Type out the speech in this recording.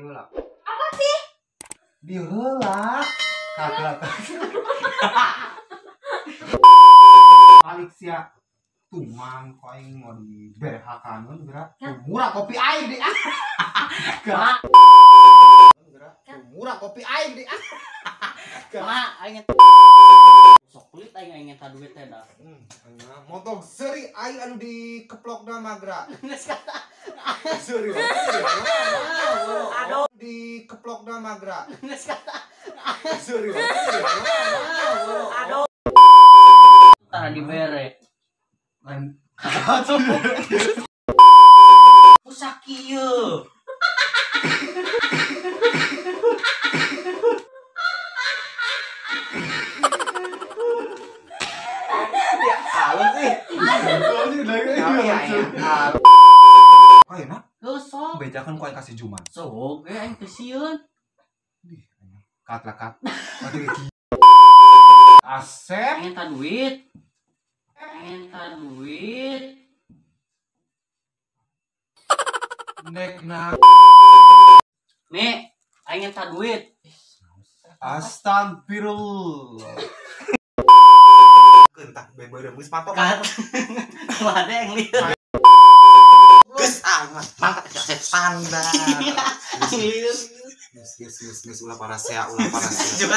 diheula. Apa sih? Diheula. Kagak. Balik sia tumang kau aing mau diberhakanun gerak. Murah kopi aing deh. Gerak. Gerak. Murah kopi aing deh. Mak, aing sok kulit aing eta duit teh dah. Motor seri aing anu dikeplokna magra. Geus kata. Seri. Aduh, Dikeplokna magra. geus kata. Seri. Aduh. Tara dibere. Lain. Rusak ieu. Halus sih. Oh enak. Geus sok. Bejakan kau yang kasih Juman. Sok ge aing teu sieun. Kat. Asep. Eta duit. Eta duit. Nek na. Me, aing eta duit. Astagfirullah. Kentah beber geus patok. Kat. Ada yang lihat. Geus mantap standar. Geus. Geus ulah parasea. Coba